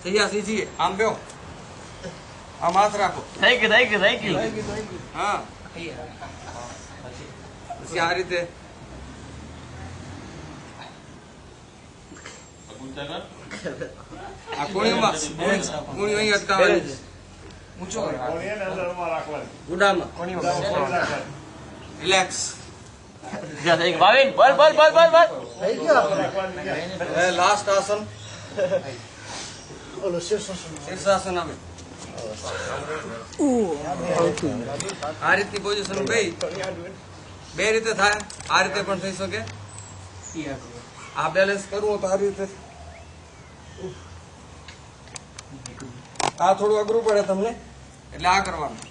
તૈયાર સીજી આમ બેહો, આમ હાથ રાખો. થઈ ગયું. હા પછી આ રીતે આ કોણીમાં કોણી અહીં અટકાવવાની છે. ઊંચો ગુડામાં રિલેક્સ. ભાવિન બોલ. લાસ્ટ આસન શીર્ષાસન આવે. આ રીતની પોઝિશન બે રીતે થાય. આ રીતે પણ થઈ શકે. આ બેલેન્સ કરવું તો આ રીતે. આ થોડું અઘરું પડે તમને એટલે આ કરવાનું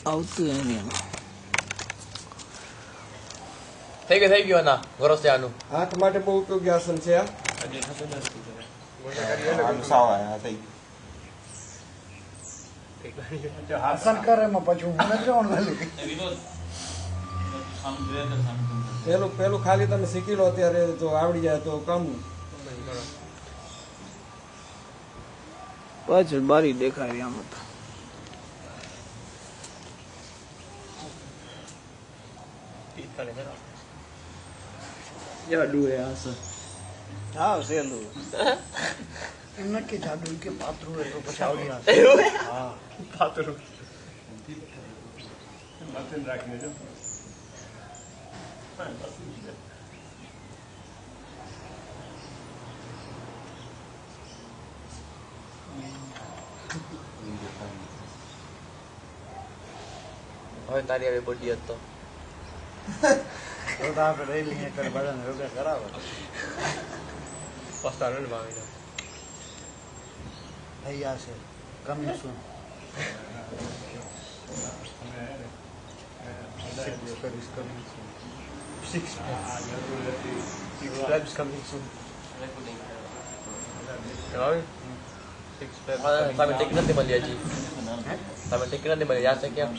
આવતું. થઈ ગયું ના ગોરસ આનું હાથ માટે બહુ ઉપયોગી આસન છે. આ આસન કરે એમાં પછી હું નથી જવાનું. પેલું ખાલી તમે શીખી લો અત્યારે તો આવડી જાય તો કમ. પાછળ બારી દેખાય આમાં તો. જાડુ હે આસન. હા સહેલું એમ નક્કી જાડુ કે પાતળું હોય તો પછી આવડી જશે. હા પાતળું રાખીને જો હવે તારી આવી બોડી હતો તો આપણે રહી લઈએ કરે બધાને યોગા કરાવે. પસ્તાનો ને ભાવિન થઈ જશે કમિંગ સૂન. તમે ટિક નથી મળી હજી. તમે ટિક નથી મળી યાદ છે કેમ?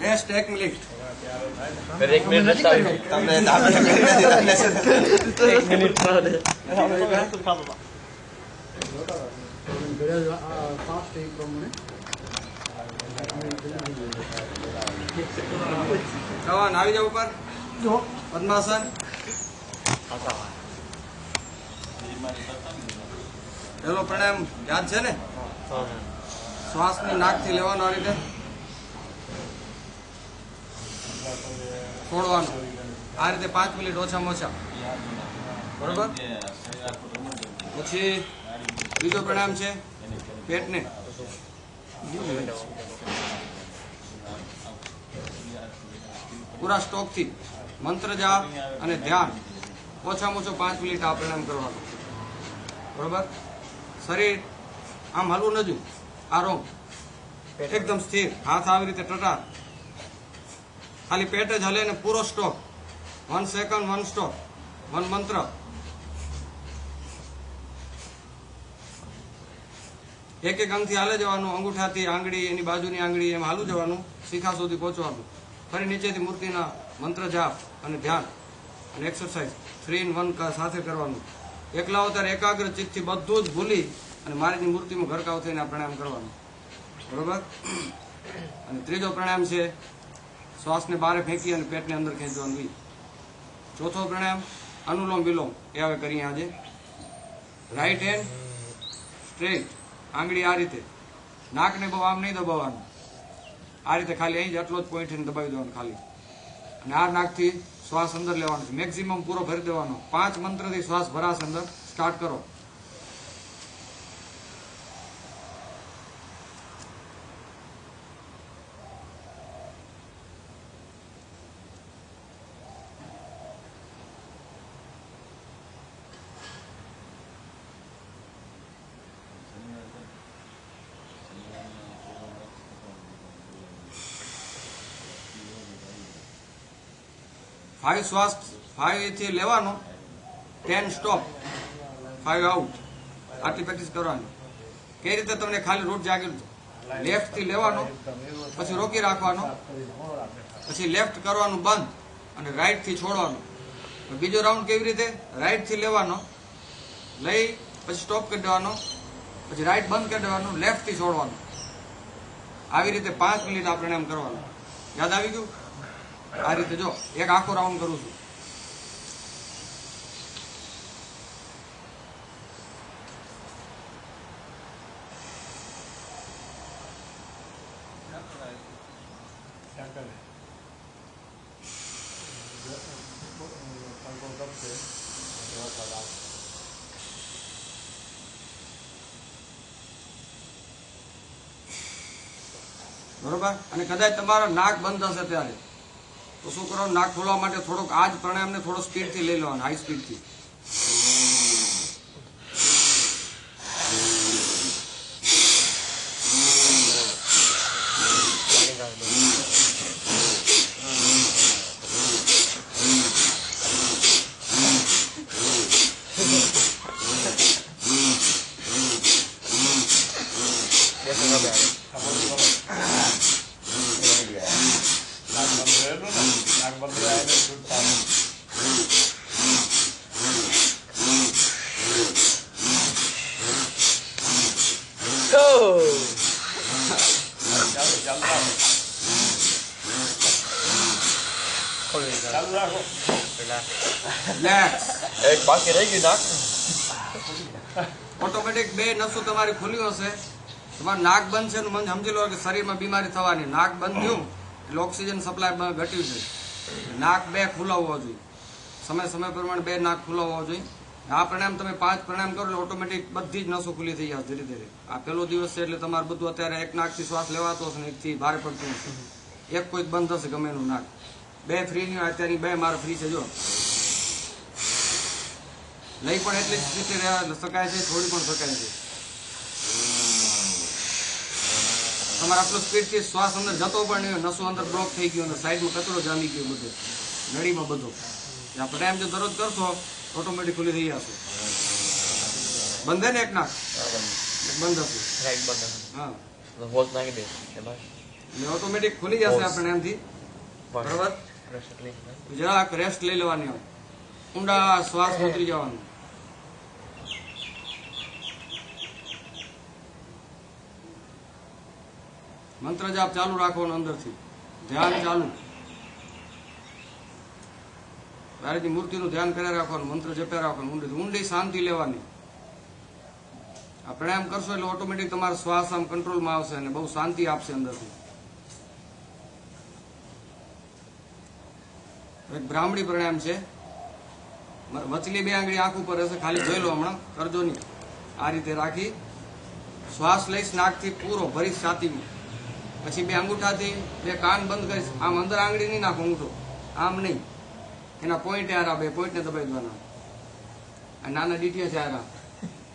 Rest 1 minute. फिर 1 मिनट रेस्ट आएगी. एक मिनट बाद જવાન આવી જાવ ઉપર. પદ્માસન. પેલો પ્રાણાયામ યાદ છે ને? શ્વાસની નાકથી લેવાનો આ રીતે છોડવાનું. આ રીતે 5 મિનિટ ઓછામાં ઓછા. બરોબર. પછી બીજો પ્રાણાયામ છે પેટને પૂરા સ્ટોકથી મંત્ર જાપ અને ધ્યાન ઓછામાં ઓછો 5 મિનિટ આ પ્રાણાયામ કરવાનું. બરોબર. શરીર આમ હલવું નથી. આરામ એકદમ સ્થિર. હાથ આવી રીતે ટટાર. ખાલી પેટ જ હલે ને પૂરો સ્ટોપ. 1 સેકન્ડ 1 સ્ટોપ 1 મંત્ર. એક અંગથી હાલે જવાનું. અંગૂઠાથી આંગળી, એની બાજુની આંગળી એમ હાલું જવાનું. શિખા સુધી પહોંચવાનું. ફરી નીચેથી મૂર્તિના મંત્ર જાપ અને ધ્યાન અને એક્સરસાઇઝ 3 in 1 સાથે કરવાનું. એકલા હો ત્યારે એકાગ્ર ચિત્તથી બધું જ ભૂલી અને મારીની મૂર્તિમાં ઘરકાવ થઈને આ પ્રાણાયામ કરવાનું. બરોબર. અને ત્રીજો પ્રાણાયામ છે શ્વાસને બહાર ફેંકી અને પેટને અંદર ખેંચવાનું. ચોથો પ્રાણાયામ અનુલોમ વિલોમ. એ હવે કરીએ આજે. Right hand straight. આંગળી આ રીતે. નાકને બહુ આમ નહીં દબાવવાનું. આ રીતે ખાલી અહીં જ આટલો જ પોઈન્ટ દબાવી દેવાનું ખાલી. અને આ નાકથી શ્વાસ અંદર લેવાનો છે. મેક્સિમમ પૂરો ભરી દેવાનો. 5 મંત્રથી શ્વાસ ભરાશ અંદર. સ્ટાર્ટ કરો. ફાઈવ શ્વાસ 5 થી લેવાનો. 10 સ્ટોપ 5 આઉટ. આટલી પ્રેક્ટિસ કરવાની. કઈ રીતે તમને ખાલી રૂટ જાગી. લેફ્ટ થી લેવાનો પછી રોકી રાખવાનો. પછી લેફ્ટ કરવાનું બંધ અને રાઈટ થી છોડવાનું. બીજો રાઉન્ડ કેવી રીતે? રાઈટ થી લેવાનો, લઈ પછી સ્ટોપ કરી દેવાનો, પછી રાઈટ બંધ કરી દેવાનું, લેફ્ટ થી છોડવાનું. આવી રીતે 5 મિનિટ આ પ્રાણાયામ કરવાનું. યાદ આવી ગયું? આ રીતે જો એક આખો રાઉન્ડ કરું છું. બરોબર. અને કદાચ તમારો નાક બંધ હશે ત્યારે તો શું કરો? નાક ખોલવા માટે થોડોક આ જ પ્રાણાયામને થોડો સ્પીડ થી લઈ લેવાનો, હાઈ સ્પીડ થી. એક બાકી રહી ગયું નાક. ઓટોમેટિક 2 નસો તમારી ખુલ્લી હશે. તમારું નાક બંધ છે, મને સમજી લો કે શરીરમાં બીમારી થવાની. નાક બંધ થયું એટલે ઓક્સિજન સપ્લાય ઘટ્યું છે. નાક 2 ખુલ્લા હોવા જોઈએ. સમય પ્રમાણે 2 નાક ખુલ્લા હોવા જોઈએ. આ પ્રાણાયામ તમે 5 પ્રાણાયામ કરો એટલે ઓટોમેટિક બધી જ નસો ખુલ્લી થઈ જશે ધીરે ધીરે. આ પહેલો દિવસ છે એટલે તમારે બધું અત્યારે એક નાકથી શ્વાસ લેવાતો હશે ને એકથી ભારે પડતું હશે. એક કોઈ બંધ થશે ગમે એનું નાક. 2 ફ્રી નહીં, અત્યારની 2 મારા ફ્રી છે. જો લઈ પણ એટલી જ રીતે શકાય છે, થોડી પણ શકાય છે. તમારે આટલો સ્પીડથી શ્વાસ અંદર જતો પણ નહીં, નસો અંદર બ્લોક થઈ ગયો અને સાઈડમાં કચરો જામી ગયો બધો નળીમાં બધો. આ પ્રાણાયામ જો દરરોજ કરશો ઓટોમેટિક ખુલ્લી થઈ જશે. બંધ ને એક નાક બંધ હશે, રાઈટ બંધ. હા હોલ્ડ નાખી દે એટલે ઓટોમેટિક ખુલી જશે આ પ્રાણાયામથી. બરાબર. જરાક રેસ્ટ લઈ લેવાની હોય, ઊંડા શ્વાસ ઉતરી જવાનું. મંત્ર જાપ ચાલુ રાખવાનો અંદરથી, ધ્યાન ચાલુ. તારીની મૂર્તિનું ધ્યાન કર્યા રાખવાનું, મંત્ર જપ્યા રાખવાનું, ઊંડી શાંતિ લેવાની. આ પ્રાણાયામ કરશો એટલે ઓટોમેટિક તમારો શ્વાસ આમ કંટ્રોલમાં આવશે અને બહુ શાંતિ આપશે અંદરથી. એક બ્રાહ્મણી પ્રાણાયામ છે. વચલી 2 આંગળી આંખ ઉપર હશે, ખાલી જોઈ લો, હમણાં કરજો નહીં. આ રીતે રાખી શ્વાસ લઈશ નાકથી પૂરો ભરીશ છાતીમાં, પછી 2 અંગૂઠાથી 2 કાન બંધ કરીશ. આમ અંદર આંગળી નહીં નાખો, અંગૂઠો આમ નહીં, એના પોઈન્ટ આરા 2 પોઈન્ટને દબાઈ દેવાના. આ નાના ડીટીયા છે આરા,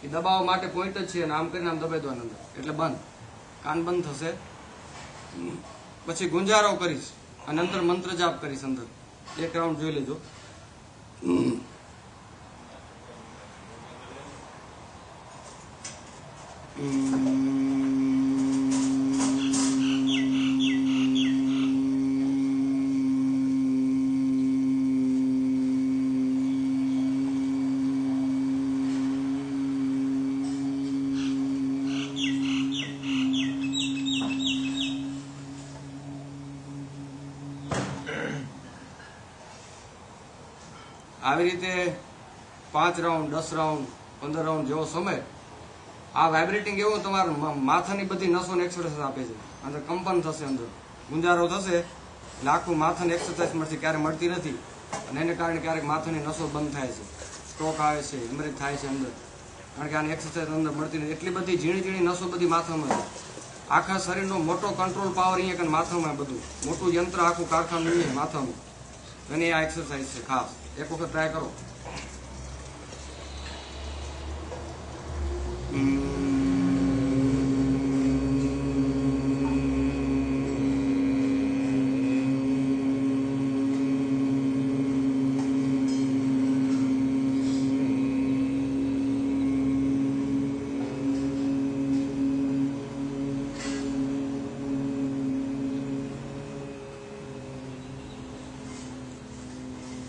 એ દબાવવા માટે પોઈન્ટ જ છે, અને આમ કરીને આમ દબાઈ દેવાના અંદર, એટલે બંધ. કાન બંધ થશે. પછી ગુંજારો કરીશ અને અંદર મંત્ર જાપ કરીશ. અંદર 1 રાઉન્ડ જોઈ લેજો. આવી રીતે 5 રાઉન્ડ, 10 રાઉન્ડ, 15 રાઉન્ડ જેવો સમય. આ વાઇબ્રેટિંગ એવું તમારા માથાની બધી નસોને એક્સરસાઇઝ આપે છે. અંદર કંપન થશે, અંદર ગુંજારો થશે એટલે આખું માથાની એક્સરસાઇઝ મળશે. ક્યારે મળતી નથી અને એને કારણે ક્યારેક માથાની નસો બંધ થાય છે, સ્ટ્રોક આવે છે, હેમરેજ થાય છે અંદર, કારણ કે આની એક્સરસાઇઝ અંદર મળતી નથી. એટલી બધી ઝીણી ઝીણી નસો બધી માથામાં છે. આખા શરીરનો મોટો કંટ્રોલ પાવર અહીંયા કે માથામાં, બધું મોટું યંત્ર, આખું કારખાનું અહીંયા માથામાં. એની આ એક્સરસાઇઝ છે ખાસ. એક વખત ટ્રાય કરો.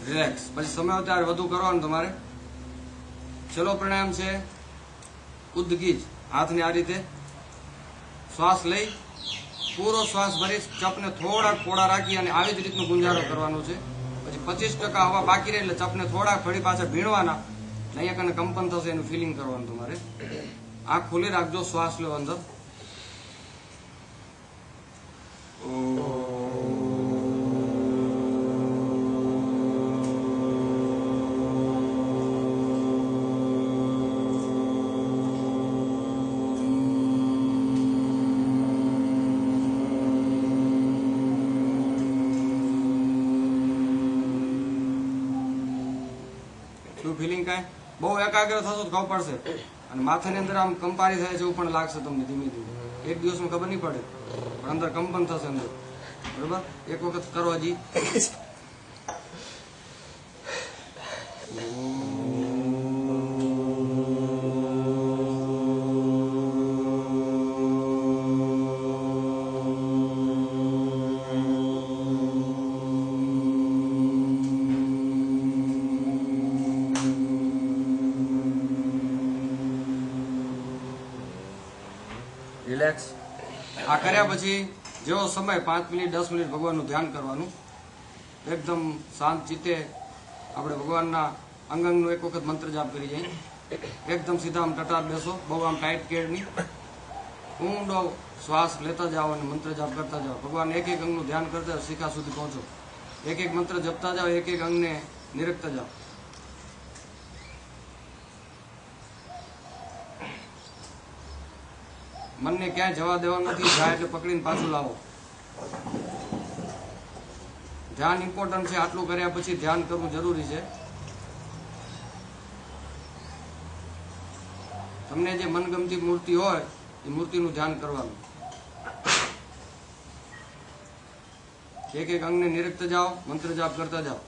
રિલેક્સ. રિલેક્સ. પછી સમય હોય ત્યારે વધુ કરવાનું તમારે. છેલ્લો પ્રાણાયામ છે ઉદ્ગીજ. હાથને આ રીતે શ્વાસ લઈ પૂરો શ્વાસ ભરી ચપને થોડાક પોળા રાખી અને આવી જ રીતનો ગુંજારો કરવાનો છે. પછી 25% હવા બાકી રહે એટલે ચપને થોડાક ફરી પાછા ભીણવાના. અહીંયા કને કંપન થશે એનું ફિલિંગ કરવાનું તમારે. આંખ ખુલ્લી રાખજો, શ્વાસ લો અંદર. શું ફિલિંગ કાંઈ બહુ એકાગ્ર થશો તો ખબર પડશે. અને માથાની અંદર આમ કંપારી થાય છે એવું પણ લાગશે તમને ધીમે ધીમે. એક દિવસમાં ખબર નહીં પડે પણ અંદર કંપન થશે અંદર. બરોબર, એક વખત કરો હજી. રિલેક્સ. આ કર્યા પછી જેવો સમય 5 મિનિટ 10 મિનિટ ભગવાનનું ધ્યાન કરવાનું. એકદમ શાંત ચિત્તે આપણે ભગવાનના અંગનું એક વખત મંત્ર જાપ કરી જાય. એકદમ સીધા આમ ટટાર બેસો, બહુ આમ ટાઈટ કેળ નહીં. ઊંડો શ્વાસ લેતા જાઓ અને મંત્ર જાપ કરતા જાઓ. ભગવાન એક એક અંગનું ધ્યાન કરતા જાઓ, શિખા સુધી પહોંચો. એક એક મંત્ર જપતા જાઓ, એક એક અંગને નિરખતા જાઓ. મનને ક્યાંય જવા દેવાનું નથી. જાય એટલે પકડીને પાછું લાવો. ધ્યાન ઇમ્પોર્ટન્ટ છે. આટલું કર્યા પછી ધ્યાન કરવું જરૂરી છે. તમને જે મનગમતી મૂર્તિ હોય એ મૂર્તિનું ધ્યાન કરવાનું. એક એક અંગને નિરખતા જાઓ, મંત્ર જાપ કરતા જાઓ.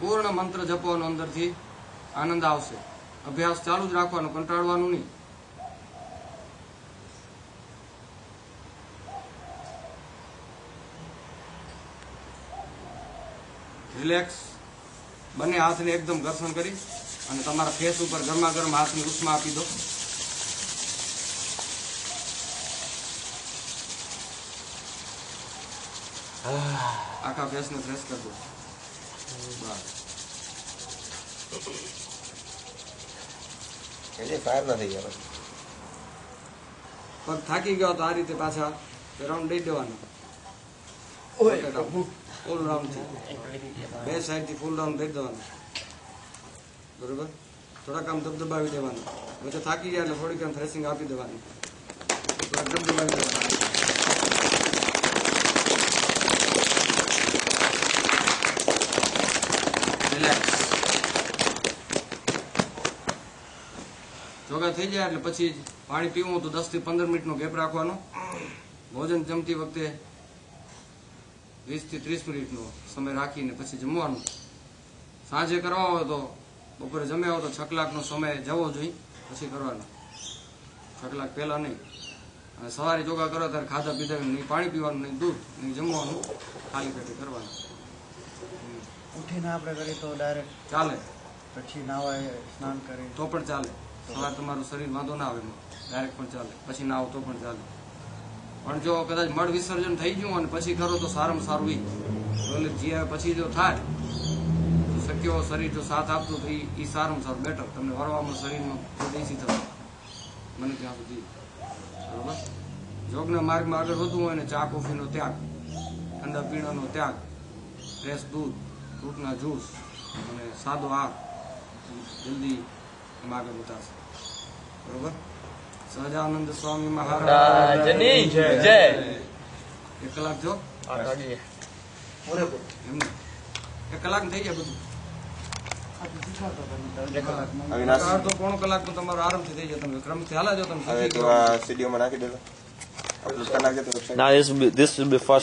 પૂર્ણ મંત્ર જપવાનો અંદરથી આનંદ આવશે. અભ્યાસ ચાલુ જ રાખવાનો, કંટાળવાનું નહીં. રિલેક્સ. બંને હાથને એકદમ ઘર્ષણ કરી અને તમારા ફેસ ઉપર ગરમા ગરમ હાથની ઉષ્મા આપી દો. આખા ફેસને ફ્રેશ કરી દો. ફાયર ના થઈ ગયા. પગ થાકી ગયો તો આ રીતે પાછા રાઉન્ડ દઈ દેવાનો. ફૂલ રાઉન્ડ થી બે સાઈડ થી ફૂલ રાઉન્ડ દઈ દેવાનું. બરોબર, થોડાક આમ દબદબાવી દેવાનું. વચ્ચે થાકી ગયા એટલે થોડીક આમ થ્રેસિંગ આપી દેવાની. થોડાક દબદબાવી દેવાનું. યોગા થઈ જાય એટલે પછી પાણી પીવું તો 10 થી 15 મિનિટનો ગેપ રાખવાનો. ભોજન જમતી વખતે 20 થી 30 મિનિટનો સમય રાખીને પછી જમવાનું. સાંજે કરવા હોય તો બપોરે જમ્યા હોય તો 6 કલાકનો સમય જવો જોઈએ પછી કરવાનો. 6 કલાક પહેલા નહીં. અને સવારે યોગા કરો ત્યારે ખાધા પીધા નહીં, પાણી પીવાનું નહીં, દૂધ નહીં, જમવાનું ખાલી પેટે કરવાનું. ઉઠીને આપણે કરીએ તો ડાયરેક્ટ ચાલે, પછી નાવાય સ્નાન કરી તો પણ ચાલે. સવાર તમારું શરીર વાંધો ના આવે, ડાયરેક્ટ પણ ચાલે. પછી ના આવો તો પણ ચાલે. પણ જો કદાચ મળ વિસર્જન થઈ ગયું અને પછી કરો તો સારામાં સારું ઈ. એટલે જે પછી જો થાય તો શક્ય શરીર જો સાથ આપતું તો એ સારામાં સારું, બેટર. તમને વરવામાં શરીરમાં થોડી ઇસી થશે મને ત્યાં સુધી. બરોબર. યોગના માર્ગમાં આગળ વધવું હોય ને ચા કોફીનો ત્યાગ, ઠંડા પીણાનો ત્યાગ, ફ્રેશ દૂધ, ફ્રૂટના જ્યુસ અને સાદો આહાર જલ્દી એમ આગળ ઉતારશે. બરોબર. સહજાનંદ સ્વામી મહારાજની જય. 1 કલાક જો એમને 1 કલાક થઈ ગયા બધું. અડધો પોણો કલાક તો તમારો આરામથી થઈ જાય. તમે ક્રમથી હાલા જો તમે. સીડીઓમાં નાખી દેજો. Now this will be first.